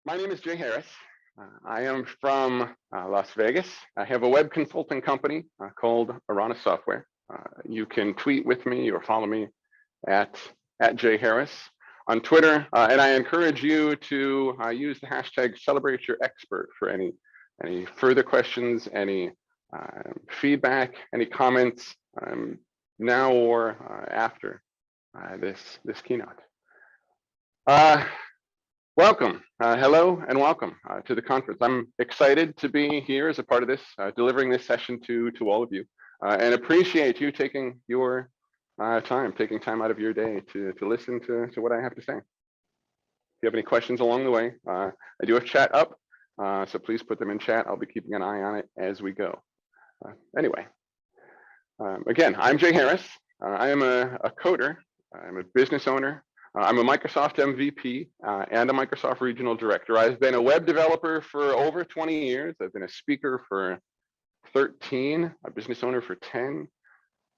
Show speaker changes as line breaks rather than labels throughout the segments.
My name is Jay Harris. I am from Las Vegas. I have a web consulting company called Arana Software. You can tweet with me or follow me at Jay Harris on Twitter, and I encourage you to use the hashtag #CelebrateYourExpert for any further questions, any feedback, any comments now or after this keynote. Welcome, hello, and welcome to the conference. I'm excited to be here as a part of this, delivering this session to all of you, and appreciate you taking your taking time out of your day to listen to what I have to say. If you have any questions along the way, I do have chat up, so please put them in chat. I'll be keeping an eye on it as we go. Anyway, again, I'm Jay Harris. I am a coder. I'm a business owner. I'm a Microsoft MVP and a Microsoft Regional Director. I've been a web developer for over 20 years. I've been a speaker for 13, a business owner for 10,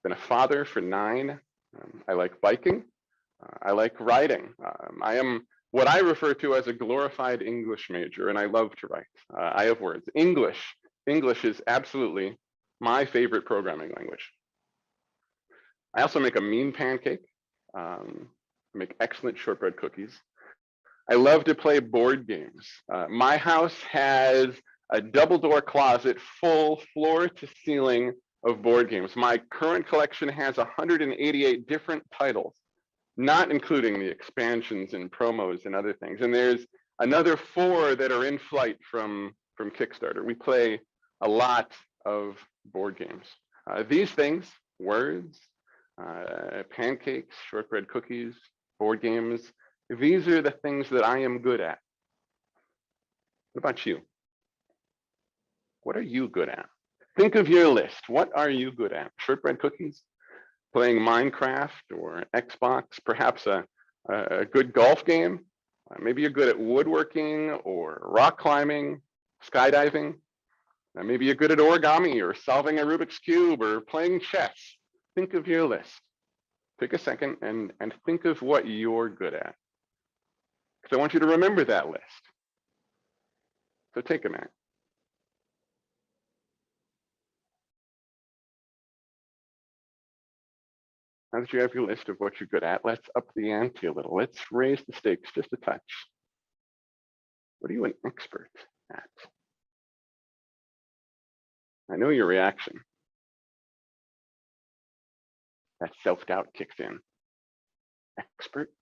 been a father for 9. I like biking. I like writing. I am what I refer to as a glorified English major, and I love to write. I have words. English is absolutely my favorite programming language. I also make a mean pancake. Make excellent shortbread cookies. I love to play board games. My house has a double door closet full floor to ceiling of board games. My current collection has 188 different titles, not including the expansions and promos and other things. And there's another 4 that are in flight from Kickstarter. We play a lot of board games. These things, words, pancakes, shortbread cookies, board games, these are the things that I am good at. What about you? What are you good at? Think of your list. What are you good at? Shortbread cookies? Playing Minecraft or Xbox? Perhaps a good golf game? Maybe you're good at woodworking or rock climbing, skydiving. Maybe you're good at origami or solving a Rubik's Cube or playing chess. Think of your list. Take a second and think of what you're good at. Because I want you to remember that list. So take a minute. Now that you have your list of what you're good at, let's up the ante a little. Let's raise the stakes just a touch. What are you an expert at? I know your reaction. That self-doubt kicks in. Expert?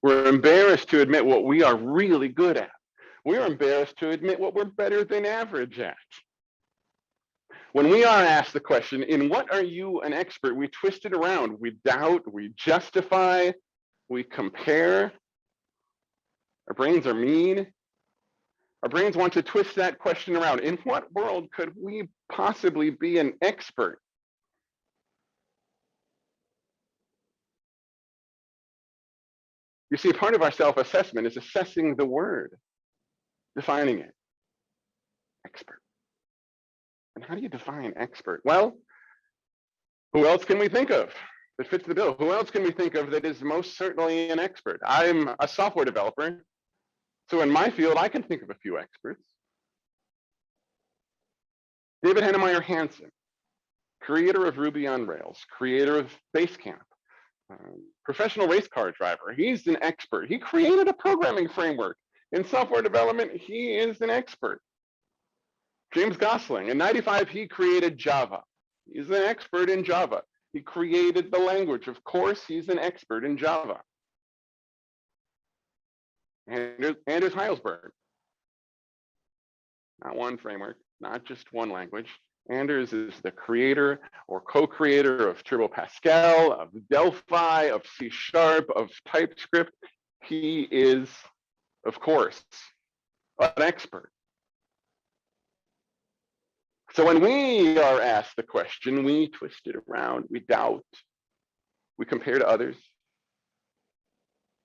We're embarrassed to admit what we are really good at. We're embarrassed to admit what we're better than average at. When we are asked the question, in what are you an expert? We twist it around. We doubt, we justify, we compare. Our brains are mean. Our brains want to twist that question around. In what world could we possibly be an expert? You see, part of our self-assessment is assessing the word, defining it. Expert. And how do you define expert? Well, who else can we think of that fits the bill? Who else can we think of that is most certainly an expert? I'm a software developer, so in my field, I can think of a few experts. David Heinemeier Hansson, creator of Ruby on Rails, creator of Basecamp, professional race car driver. He's an expert. He created a programming framework. In software development, he is an expert. James Gosling, in '95, he created Java. He's an expert in Java. He created the language. Of course, he's an expert in Java. Anders Heilsberg, not one framework, not just one language. Anders is the creator or co-creator of Turbo Pascal, of Delphi, of C#, of TypeScript. He is, of course, an expert. So when we are asked the question, we twist it around, we doubt, we compare to others,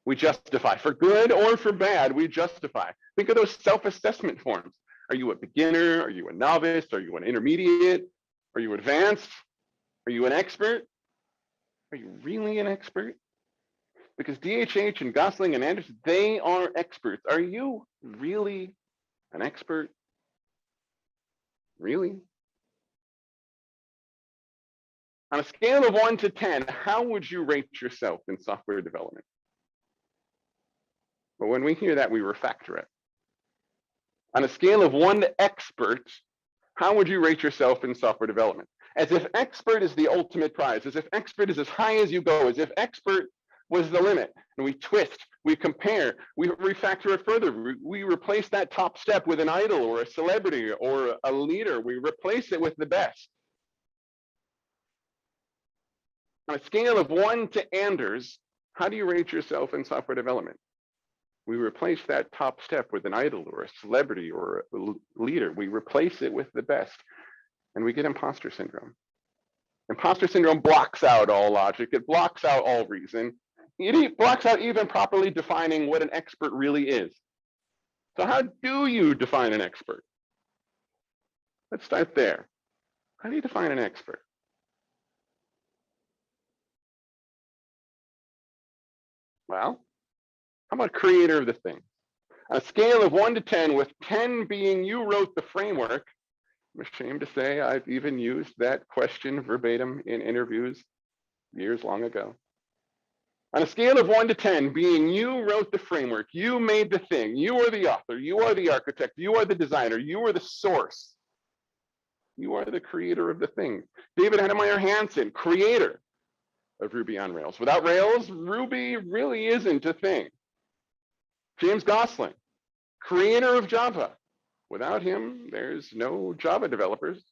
we justify. For good or for bad, we justify. Think of those self-assessment forms. Are you a beginner? Are you a novice? Are you an intermediate? Are you advanced? Are you an expert? Are you really an expert? Because DHH and Gosling and Anderson, they are experts. Are you really an expert? Really? On a scale of 1 to 10, how would you rate yourself in software development? But when we hear that, we refactor it. On a scale of 1 to expert, how would you rate yourself in software development? As if expert is the ultimate prize, as if expert is as high as you go, as if expert was the limit. And we twist, we compare, we refactor it further. We replace that top step with an idol or a celebrity or a leader. We replace it with the best. On a scale of 1 to Anders, how do you rate yourself in software development? We replace that top step with an idol or a celebrity or a leader. We replace it with the best, and we get imposter syndrome. Imposter syndrome blocks out all logic. It blocks out all reason. It blocks out even properly defining what an expert really is. So how do you define an expert? Let's start there. How do you define an expert? Well, how about creator of the thing? On a scale of 1 to 10, with 10 being you wrote the framework, I'm ashamed to say I've even used that question verbatim in interviews years long ago. On a scale of 1 to 10, being you wrote the framework, you made the thing, you are the author, you are the architect, you are the designer, you are the source, you are the creator of the thing. David Heinemeier Hansson, creator of Ruby on Rails. Without Rails, Ruby really isn't a thing. James Gosling, creator of Java. Without him, there's no Java developers.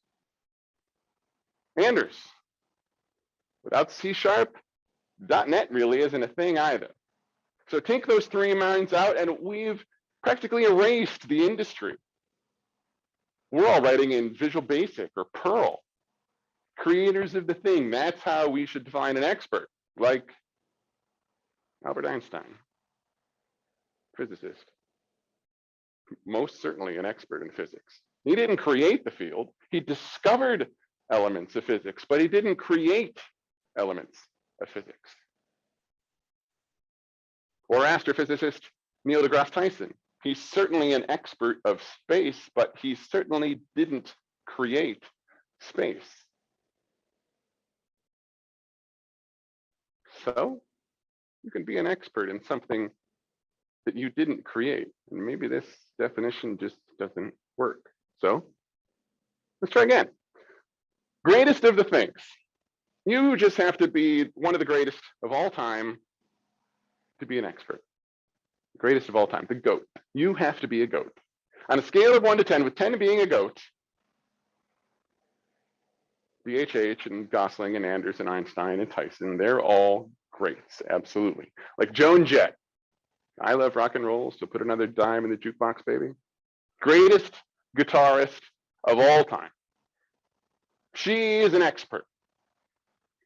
Anders, without C#, .NET really isn't a thing either. So take those 3 minds out, and we've practically erased the industry. We're all writing in Visual Basic or Perl. Creators of the thing, that's how we should define an expert, like Albert Einstein, physicist, most certainly an expert in physics. He didn't create the field, he discovered elements of physics, but he didn't create elements of physics. Or astrophysicist Neil deGrasse Tyson. He's certainly an expert of space, but he certainly didn't create space. So you can be an expert in something that you didn't create. And maybe this definition just doesn't work. So let's try again. Greatest of the things. You just have to be one of the greatest of all time to be an expert. Greatest of all time, the GOAT. You have to be a GOAT. On a scale of 1 to 10, with 10 being a GOAT, DHH and Gosling and Anders and Einstein and Tyson, they're all greats, absolutely. Like Joan Jett, I love rock and roll, so put another dime in the jukebox, baby. Greatest guitarist of all time. She is an expert.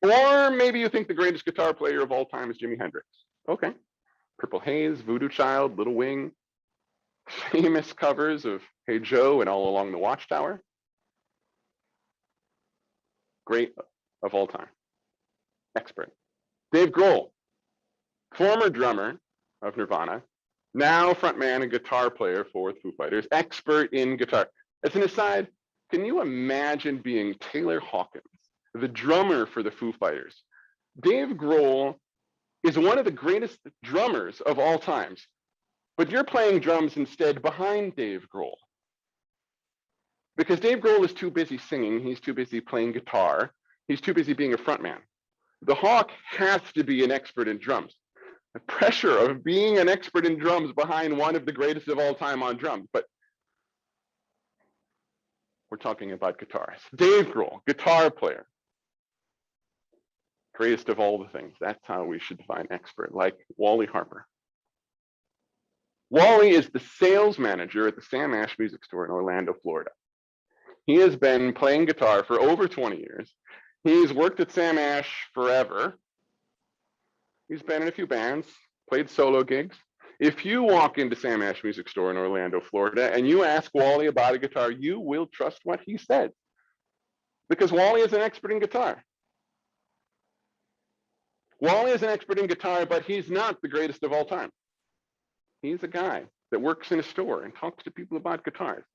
Or maybe you think the greatest guitar player of all time is Jimi Hendrix. Okay. Purple Haze, Voodoo Child, Little Wing, famous covers of Hey Joe and All Along the Watchtower. Great of all time. Expert. Dave Grohl, former drummer of Nirvana, now frontman and guitar player for Foo Fighters, expert in guitar. As an aside, can you imagine being Taylor Hawkins, the drummer for the Foo Fighters? Dave Grohl is one of the greatest drummers of all times, but you're playing drums instead behind Dave Grohl. Because Dave Grohl is too busy singing, he's too busy playing guitar, he's too busy being a frontman. The Hawk has to be an expert in drums. The pressure of being an expert in drums behind one of the greatest of all time on drums, but we're talking about guitarists. Dave Grohl, guitar player. Greatest of all the things. That's how we should define expert, like Wally Harper. Wally is the sales manager at the Sam Ash Music Store in Orlando, Florida. He has been playing guitar for over 20 years. He's worked at Sam Ash forever. He's been in a few bands, played solo gigs. If you walk into Sam Ash Music Store in Orlando, Florida, and you ask Wally about a guitar, you will trust what he said, because Wally is an expert in guitar. Wally is an expert in guitar, but he's not the greatest of all time. He's a guy that works in a store and talks to people about guitars.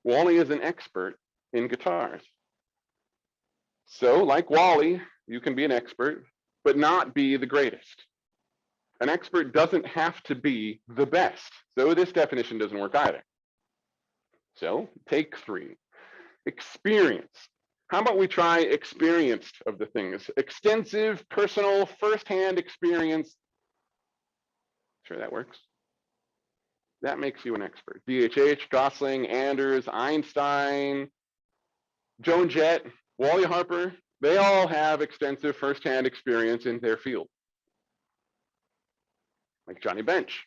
Wally is an expert in guitars. So, like Wally, you can be an expert, but not be the greatest. An expert doesn't have to be the best. So this definition doesn't work either. So, take 3. Experience. How about we try experienced of the things? Extensive, personal, firsthand experience. Sure, that works. That makes you an expert. DHH, Gosling, Anders, Einstein, Joan Jett, Wally Harper, they all have extensive firsthand experience in their field. Like Johnny Bench,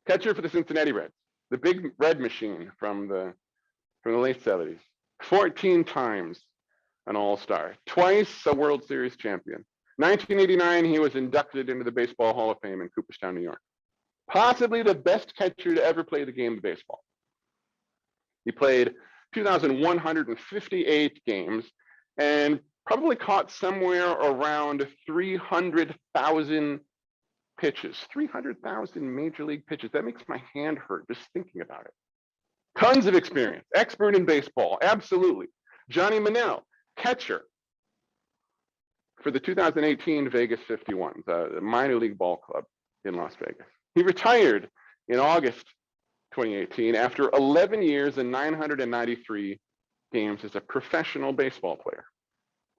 catcher for the Cincinnati Reds, the big red machine from the late 70s, 14 times an All-Star, twice a World Series champion. 1989, he was inducted into the Baseball Hall of Fame in Cooperstown, New York. Possibly the best catcher to ever play the game of baseball. He played 2,158 games and probably caught somewhere around 300,000 pitches, 300,000 major league pitches. That makes my hand hurt just thinking about it. Tons of experience, expert in baseball, absolutely. Johnny Manel, catcher for the 2018 Vegas 51s, the minor league ball club in Las Vegas. He retired in August 2018 after 11 years and 993 games as a professional baseball player.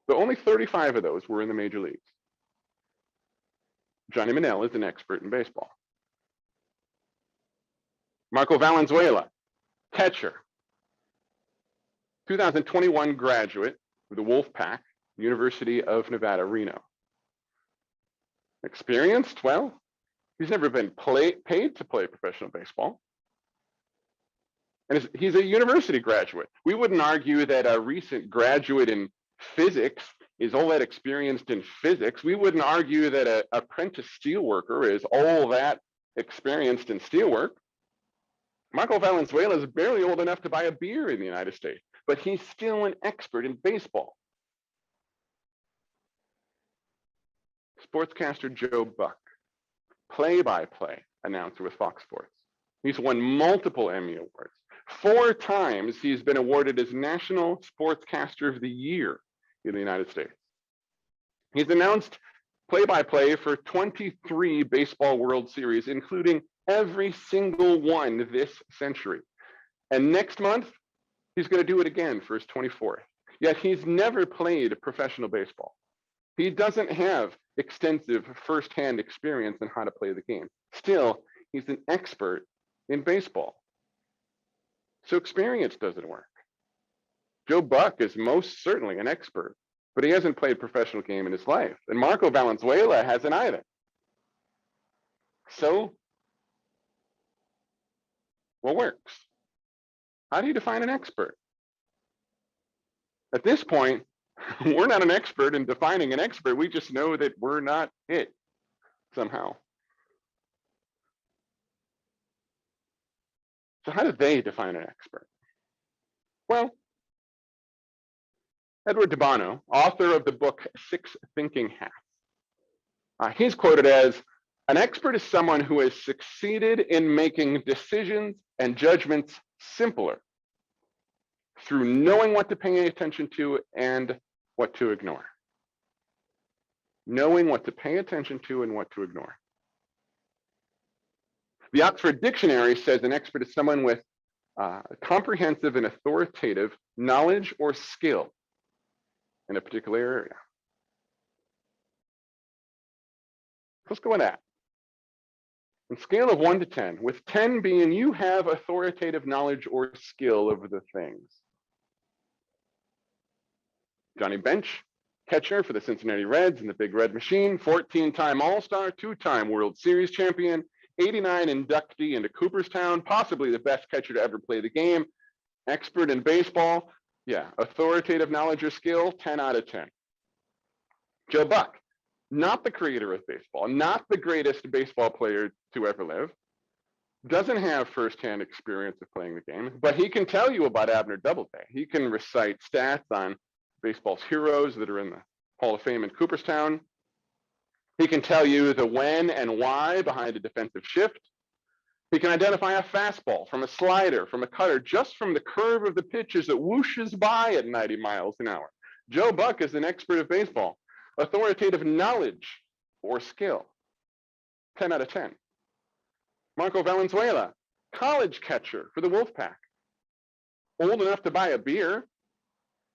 But only 35 of those were in the major leagues. Johnny Manel is an expert in baseball. Marco Valenzuela, catcher, 2021 graduate of the Wolfpack, University of Nevada, Reno. Experienced? Well, he's never been paid to play professional baseball. And he's a university graduate. We wouldn't argue that a recent graduate in physics is all that experienced in physics. We wouldn't argue that an apprentice steelworker is all that experienced in steelwork. Marco Valenzuela is barely old enough to buy a beer in the United States, but he's still an expert in baseball. Sportscaster Joe Buck, play-by-play announcer with Fox Sports. He's won multiple Emmy Awards. 4 times he's been awarded as National Sportscaster of the Year in the United States. He's announced play-by-play for 23 Baseball World Series, including every single one this century. And next month, he's going to do it again for his 24th. Yet he's never played professional baseball. He doesn't have extensive firsthand experience in how to play the game. Still, he's an expert in baseball. So experience doesn't work. Joe Buck is most certainly an expert, but he hasn't played a professional game in his life. And Marco Valenzuela hasn't either. So what works? How do you define an expert? At this point, we're not an expert in defining an expert. We just know that we're not it somehow. So how do they define an expert? Well, Edward de Bono, author of the book 6 Thinking Hats, he's quoted as, "An expert is someone who has succeeded in making decisions and judgments simpler through knowing what to pay attention to and what to ignore." Knowing what to pay attention to and what to ignore. The Oxford Dictionary says an expert is someone with comprehensive and authoritative knowledge or skill in a particular area. Let's go with that. On a scale of 1 to 10, with 10 being you have authoritative knowledge or skill of the things. Johnny Bench, catcher for the Cincinnati Reds and the Big Red Machine, 14-time All-Star, 2-time World Series champion, 89 inductee into Cooperstown, possibly the best catcher to ever play the game, expert in baseball, yeah, authoritative knowledge or skill, 10 out of 10. Joe Buck, not the creator of baseball, not the greatest baseball player to ever live, doesn't have firsthand experience of playing the game, but he can tell you about Abner Doubleday. He can recite stats on baseball's heroes that are in the Hall of Fame in Cooperstown. He can tell you the when and why behind a defensive shift. He can identify a fastball from a slider, from a cutter, just from the curve of the pitch as it whooshes by at 90 miles an hour. Joe Buck is an expert of baseball. Authoritative knowledge or skill, 10 out of 10. Marco Valenzuela, college catcher for the Wolfpack. Old enough to buy a beer,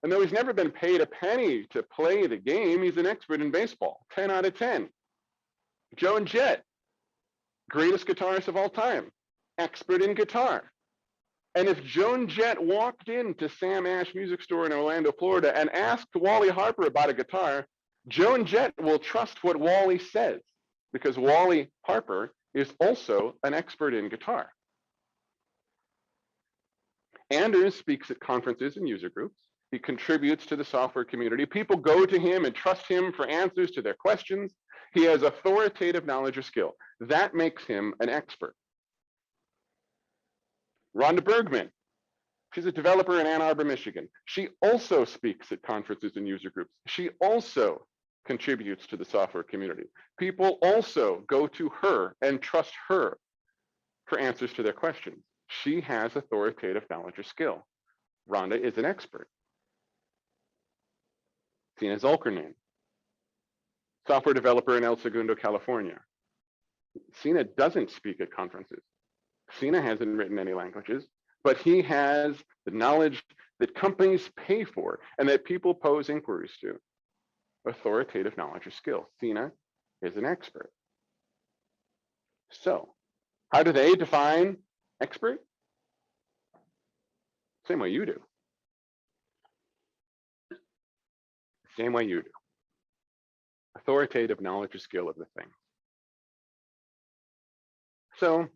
and though he's never been paid a penny to play the game, he's an expert in baseball, 10 out of 10. Joan Jett, greatest guitarist of all time, expert in guitar. And if Joan Jett walked into Sam Ash Music Store in Orlando, Florida, and asked Wally Harper about a guitar, Joan Jett will trust what Wally says, because Wally Harper is also an expert in guitar. Anders speaks at conferences and user groups. He contributes to the software community. People go to him and trust him for answers to their questions. He has authoritative knowledge or skill. That makes him an expert. Rhonda Bergman, she's a developer in Ann Arbor, Michigan. She also speaks at conferences and user groups. She also contributes to the software community. People also go to her and trust her for answers to their questions. She has authoritative knowledge or skill. Rhonda is an expert. Sina Zulkarnain, software developer in El Segundo, California. Sina doesn't speak at conferences. Sina hasn't written any languages, but he has the knowledge that companies pay for and that people pose inquiries to. Authoritative knowledge or skill. Sina is an expert. So, how do they define expert? Same way you do. Same way you do. Authoritative knowledge or skill of the thing. So,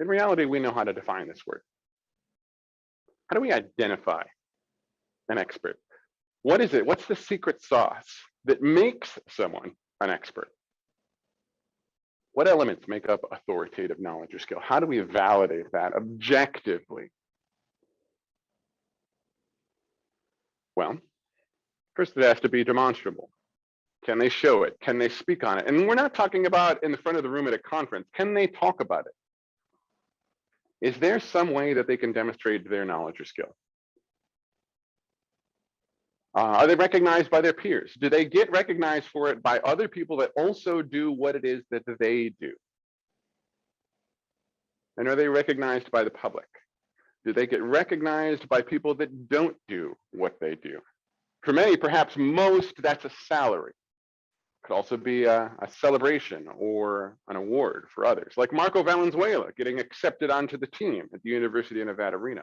in reality, we know how to define this word. How do we identify an expert? What is it? What's the secret sauce that makes someone an expert? What elements make up authoritative knowledge or skill? How do we validate that objectively? Well, first it has to be demonstrable. Can they show it? Can they speak on it? And we're not talking about in the front of the room at a conference. Can they talk about it? Is there some way that they can demonstrate their knowledge or skill? Are they recognized by their peers? Do they get recognized for it by other people that also do what it is that they do? And are they recognized by the public? Do they get recognized by people that don't do what they do? For many, perhaps most, that's a salary. Could also be a celebration or an award for others, like Marco Valenzuela getting accepted onto the team at the University of Nevada, Reno.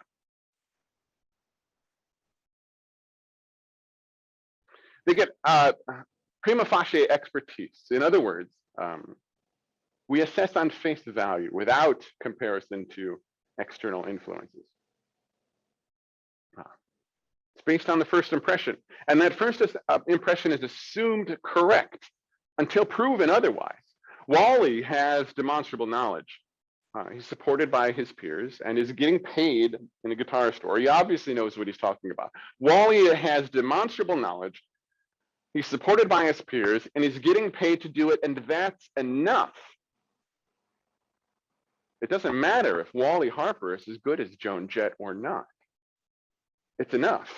They get prima facie expertise. In other words, we assess on face value without comparison to external influences. It's based on the first impression. And that first impression is assumed correct until proven otherwise. Wally has demonstrable knowledge. He's supported by his peers and is getting paid in a guitar store. He obviously knows what he's talking about. Wally has demonstrable knowledge. He's supported by his peers and he's getting paid to do it, and that's enough. It doesn't matter if Wally Harper is as good as Joan Jett or not. It's enough.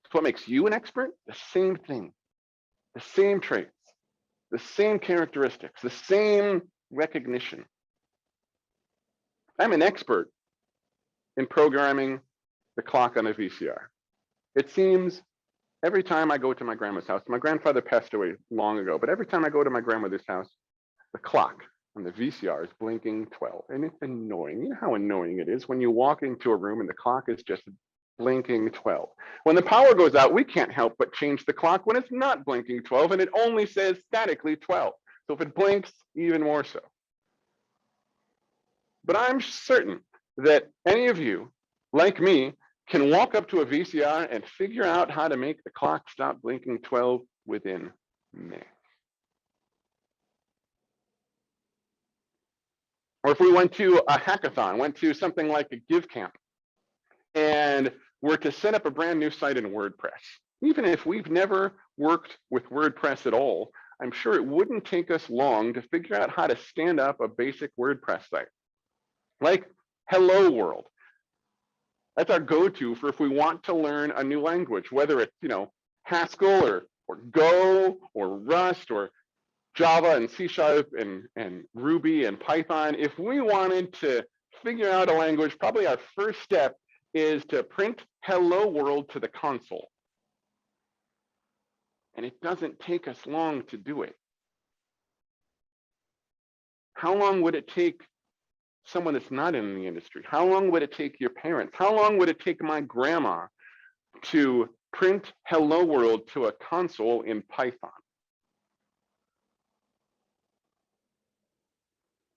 So what makes you an expert? The same thing, the same traits, the same characteristics, the same recognition. I'm an expert in programming the clock on a VCR. It seems every time I go to my grandma's house, my grandfather passed away long ago, but every time I go to my grandmother's house, the clock on the VCR is blinking 12. And it's annoying. You know how annoying it is when you walk into a room and the clock is just blinking 12. When the power goes out, we can't help but change the clock when it's not blinking 12 and it only says statically 12. So if it blinks, even more so. But I'm certain that any of you, like me, can walk up to a VCR and figure out how to make the clock stop blinking 12 within minutes. Or if we went to a hackathon, went to something like a Give Camp, and were to set up a brand new site in WordPress, Even if we've never worked with WordPress at all, I'm sure it wouldn't take us long to figure out how to stand up a basic WordPress site. Like Hello World. That's our go-to for if we want to learn a new language, whether it's, Haskell or Go or Rust or Java and C# and Ruby and Python. If we wanted to figure out a language, probably our first step is to print Hello World to the console. And it doesn't take us long to do it. How long would it take someone that's not in the industry? How long would it take your parents? How long would it take my grandma to print Hello World to a console in Python?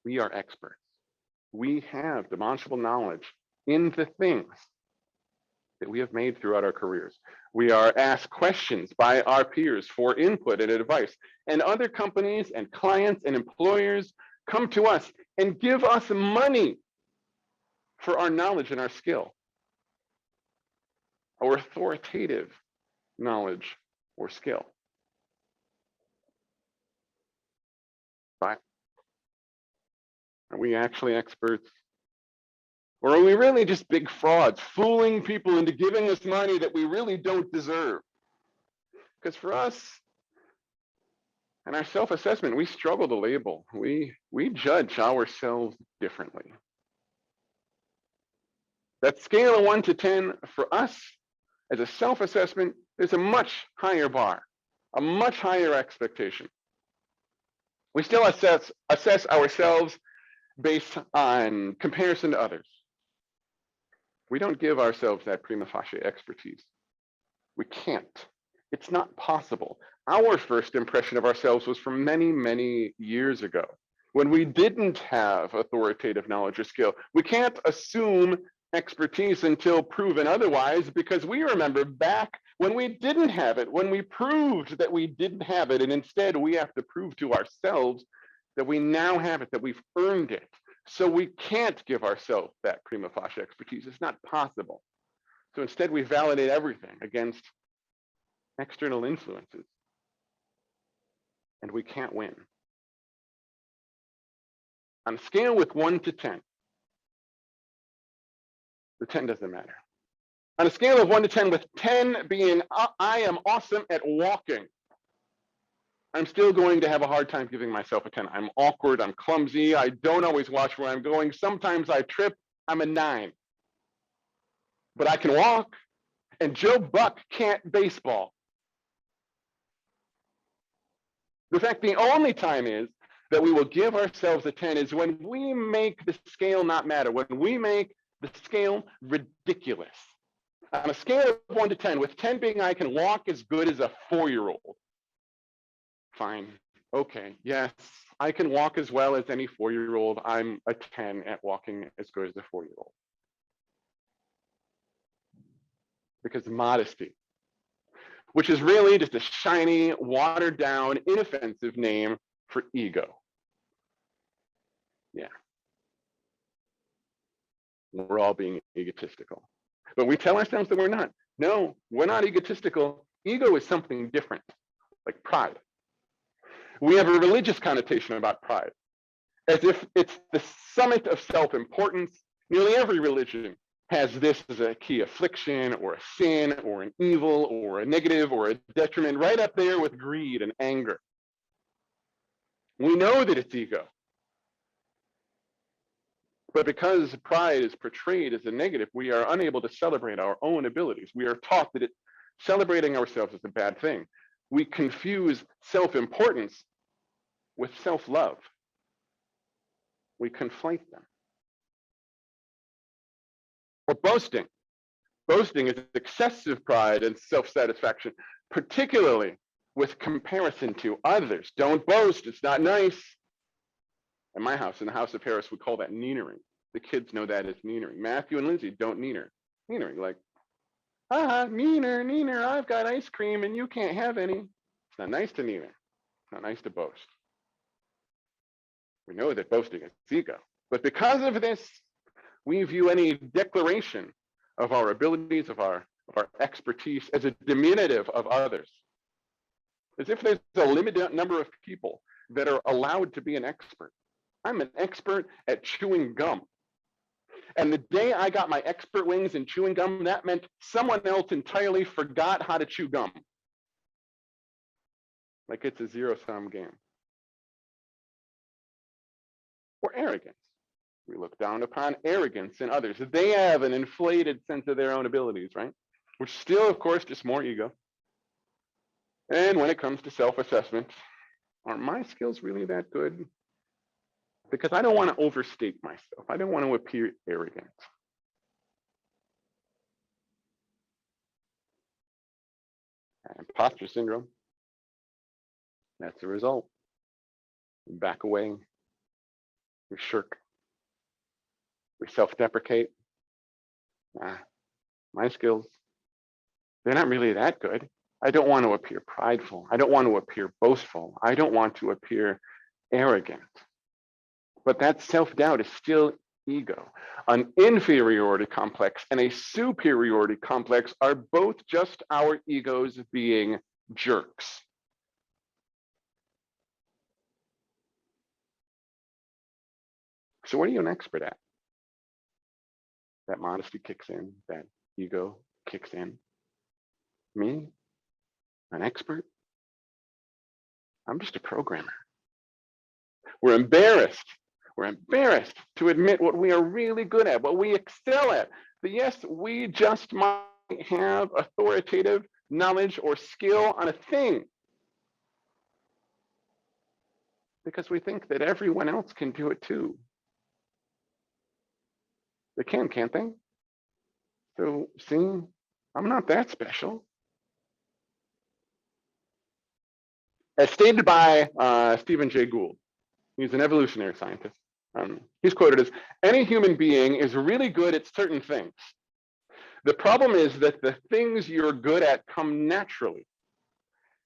We are experts. We have demonstrable knowledge in the things that we have made throughout our careers. We are asked questions by our peers for input and advice, and other companies and clients and employers come to us and give us money for our knowledge and our skill, our authoritative knowledge or skill. But are we actually experts? Or are we really just big frauds, fooling people into giving us money that we really don't deserve? Because for us, and our self-assessment, we struggle to label. We judge ourselves differently. That scale of 1 to 10 for us as a self-assessment is a much higher bar, a much higher expectation. We still assess ourselves based on comparison to others. We don't give ourselves that prima facie expertise. We can't. It's not possible. Our first impression of ourselves was from many, many years ago, when we didn't have authoritative knowledge or skill. We can't assume expertise until proven otherwise, because we remember back when we didn't have it, when we proved that we didn't have it, and instead we have to prove to ourselves that we now have it, that we've earned it. So we can't give ourselves that prima facie expertise. It's not possible. So instead we validate everything against external influences, and we can't win. On a scale with 1 to 10, the 10 doesn't matter. On a scale of 1 to 10, with 10 being I am awesome at walking, I'm still going to have a hard time giving myself a 10. I'm awkward, I'm clumsy, I don't always watch where I'm going. Sometimes I trip, I'm a 9. But I can walk, and Joe Buck can't baseball. In fact, the only time is that we will give ourselves a 10 is when we make the scale not matter, when we make the scale ridiculous. On a scale of 1 to 10, with 10 being I can walk as good as a 4-year-old. Fine, okay, yes, I can walk as well as any 4-year-old. I'm a 10 at walking as good as a 4-year-old. Because modesty, which is really just a shiny, watered down, inoffensive name for ego. Yeah. We're all being egotistical. But we tell ourselves that we're not. No, we're not egotistical. Ego is something different, like pride. We have a religious connotation about pride, as if it's the summit of self-importance. Nearly every religion has this as a key affliction or a sin or an evil or a negative or a detriment, right up there with greed and anger. We know that it's ego. But because pride is portrayed as a negative, we are unable to celebrate our own abilities. We are taught that celebrating ourselves is a bad thing. We confuse self-importance with self-love. We conflate them. Or boasting. Boasting is excessive pride and self-satisfaction, particularly with comparison to others. Don't boast, it's not nice. In my house, in the house of Harris, we call that neenering. The kids know that as neenering. Matthew and Lindsay don't neener. Neenering, like, neener, I've got ice cream and you can't have any. It's not nice to neener. It's not nice to boast. We know that boasting is ego. But because of this, we view any declaration of our abilities, of our of our expertise as a diminutive of others, as if there's a limited number of people that are allowed to be an expert. I'm an expert at chewing gum. And the day I got my expert wings in chewing gum, that meant someone else entirely forgot how to chew gum. Like it's a zero-sum game. Or arrogance. We look down upon arrogance in others. They have an inflated sense of their own abilities, right? Which still, of course, just more ego. And when it comes to self-assessment, are my skills really that good? Because I don't want to overstate myself. I don't want to appear arrogant. Imposter syndrome. That's the result. We back away. We shirk. We self-deprecate. My skills, they're not really that good. I don't want to appear prideful. I don't want to appear boastful. I don't want to appear arrogant. But that self-doubt is still ego. An inferiority complex and a superiority complex are both just our egos being jerks. So what are you an expert at? That modesty kicks in, that ego kicks in. Me, an expert? I'm just a programmer. We're embarrassed to admit what we are really good at, what we excel at. But yes, we just might have authoritative knowledge or skill on a thing, because we think that everyone else can do it too. They can, can't they? So, see, I'm not that special. As stated by Stephen Jay Gould, he's an evolutionary scientist. He's quoted as, any human being is really good at certain things. The problem is that the things you're good at come naturally.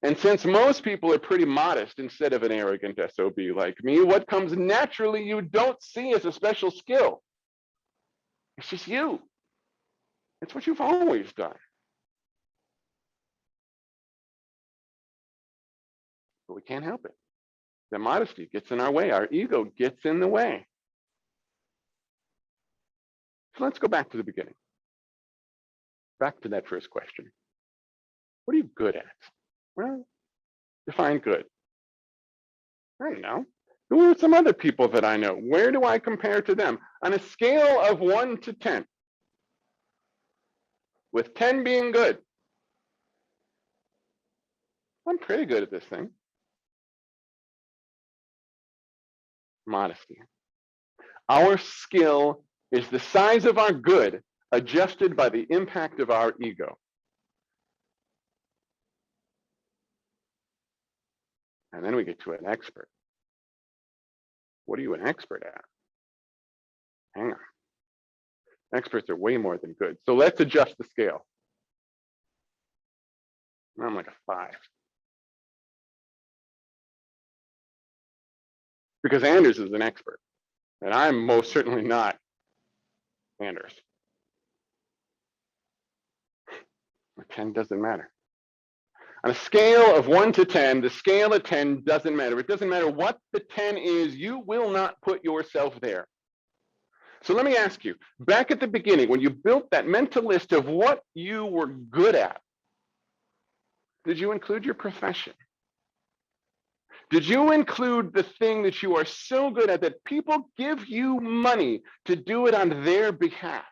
And since most people are pretty modest instead of an arrogant SOB like me, what comes naturally you don't see as a special skill. It's just you. It's what you've always done. But we can't help it. The modesty gets in our way. Our ego gets in the way. So let's go back to the beginning. Back to that first question. What are you good at? Well, define good. I don't know. Who are some other people that I know? Where do I compare to them? On a scale of 1 to 10, with 10 being good, I'm pretty good at this thing. Modesty. Our skill is the size of our good adjusted by the impact of our ego. And then we get to an expert. What are you an expert at? Hang on. Experts are way more than good. So let's adjust the scale. I'm like a 5. Because Anders is an expert, and I'm most certainly not Anders. 10 doesn't matter. On a scale of 1 to 10, the scale of 10 doesn't matter. It doesn't matter what the 10 is, you will not put yourself there. So let me ask you, back at the beginning, when you built that mental list of what you were good at, did you include your profession? Did you include the thing that you are so good at that people give you money to do it on their behalf?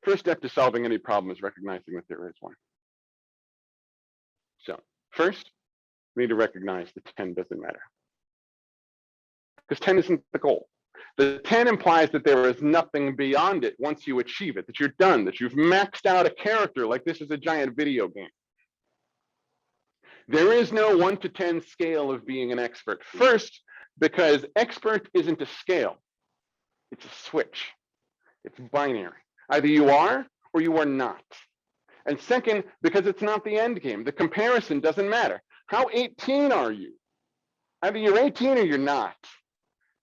First step to solving any problem is recognizing that there is one. So first, we need to recognize that 10 doesn't matter. Because 10 isn't the goal. The 10 implies that there is nothing beyond it once you achieve it, that you're done, that you've maxed out a character like this is a giant video game. There is no 1 to 10 scale of being an expert. First, because expert isn't a scale. It's a switch. It's binary. Either you are or you are not. And second, because it's not the end game. The comparison doesn't matter. How 18 are you? Either you're 18 or you're not.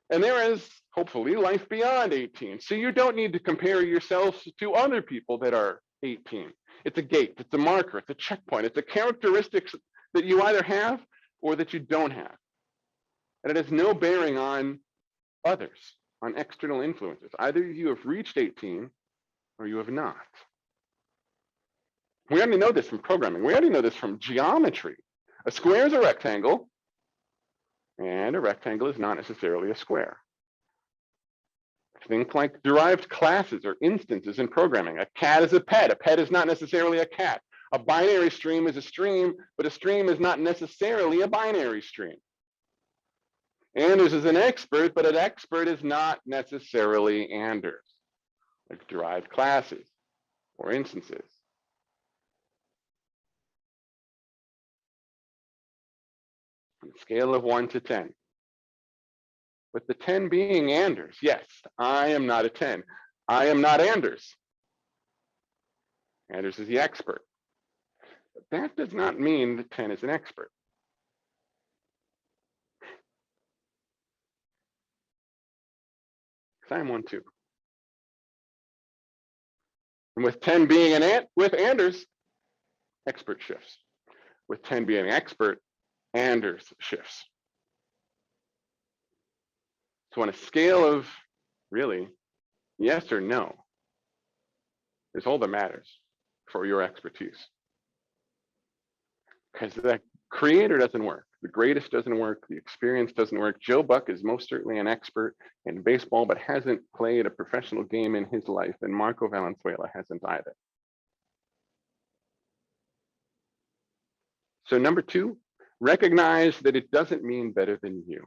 And there is hopefully life beyond 18. So you don't need to compare yourself to other people that are 18. It's a gate, it's a marker, it's a checkpoint, it's a characteristics that you either have or that you don't have. And it has no bearing on others, on external influences. Either you have reached 18 or you have not. We already know this from programming. We already know this from geometry. A square is a rectangle, and a rectangle is not necessarily a square. Think like derived classes or instances in programming. A cat is a pet. A pet is not necessarily a cat. A binary stream is a stream, but a stream is not necessarily a binary stream. Anders is an expert, but an expert is not necessarily Anders, like derived classes or instances. On a scale of 1 to 10. With the 10 being Anders, yes, I am not a 10. I am not Anders. Anders is the expert. But that does not mean that 10 is an expert. Because I am 1 too. And with 10 being an ant, with Anders, expert shifts. With 10 being expert, Anders shifts. So on a scale of really yes or no is all that matters for your expertise. Because the creator doesn't work, the greatest doesn't work, the experience doesn't work. Joe Buck is most certainly an expert in baseball, but hasn't played a professional game in his life, and Marco Valenzuela hasn't either. So number 2, recognize that it doesn't mean better than you.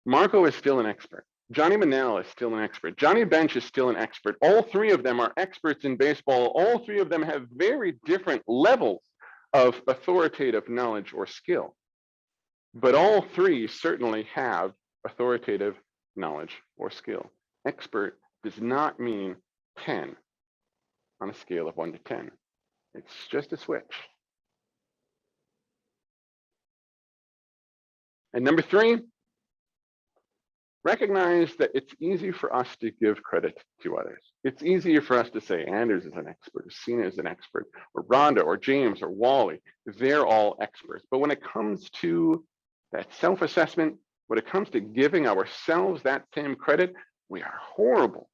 Marco is still an expert. Johnny Manel is still an expert. Johnny Bench is still an expert. All 3 of them are experts in baseball. All 3 of them have very different levels of authoritative knowledge or skill. But all 3 certainly have authoritative knowledge or skill. Expert does not mean 10 on a scale of 1 to 10. It's just a switch. And number 3, recognize that it's easy for us to give credit to others. It's easier for us to say Anders is an expert, or Sina is an expert, or Rhonda, or James, or Wally. They're all experts. But when it comes to that self-assessment, when it comes to giving ourselves that same credit, we are horrible.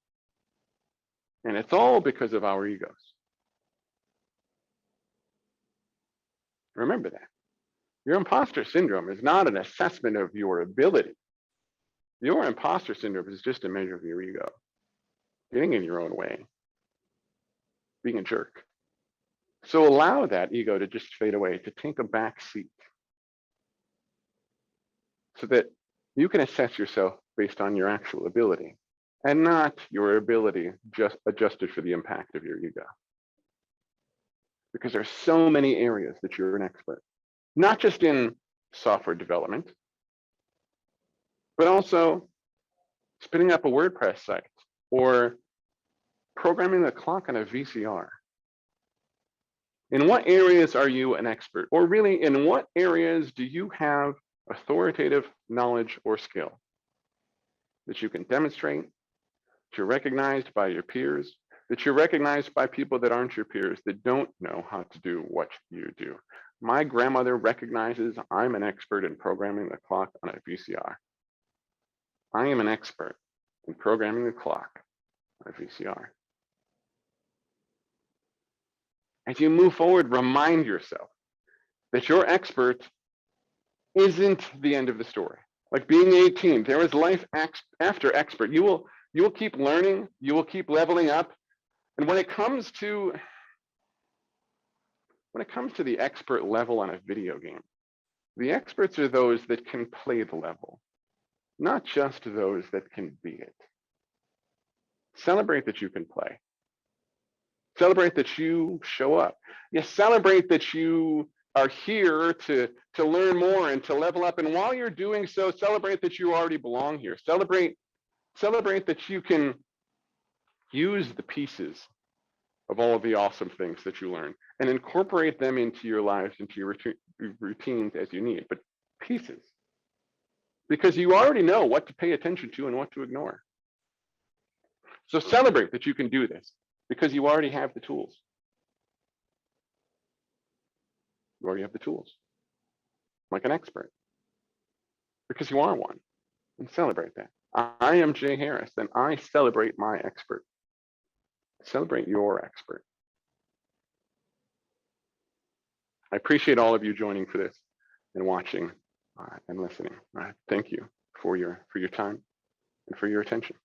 And it's all because of our egos. Remember that. Your imposter syndrome is not an assessment of your ability. Your imposter syndrome is just a measure of your ego, getting in your own way, being a jerk. So allow that ego to just fade away, to take a back seat, so that you can assess yourself based on your actual ability and not your ability just adjusted for the impact of your ego. Because there's so many areas that you're an expert, not just in software development, but also spinning up a WordPress site or programming the clock on a VCR. In what areas are you an expert? Or really, in what areas do you have authoritative knowledge or skill that you can demonstrate, that you're recognized by your peers, that you're recognized by people that aren't your peers, that don't know how to do what you do? My grandmother recognizes I'm an expert in programming the clock on a VCR. I am an expert in programming the clock on a VCR. As you move forward, remind yourself that your expert isn't the end of the story. Like being 18, there is life after expert. You will keep learning, you will keep leveling up. And when it comes to the expert level on a video game, the experts are those that can play the level, not just those that can beat it. Celebrate that you can play. Celebrate that you show up. Yes, celebrate that you are here to learn more and to level up. And while you're doing so, celebrate that you already belong here. Celebrate that you can use the pieces of all of the awesome things that you learn and incorporate them into your lives, into your routines as you need. But pieces because you already know what to pay attention to and what to ignore. So celebrate that you can do this because you already have the tools. You already have the tools, like an expert, because you are one, and celebrate that. I am Jay Harris, and I celebrate my expert. Celebrate your expert. I appreciate all of you joining for this and watching and listening. Thank you for your time and for your attention.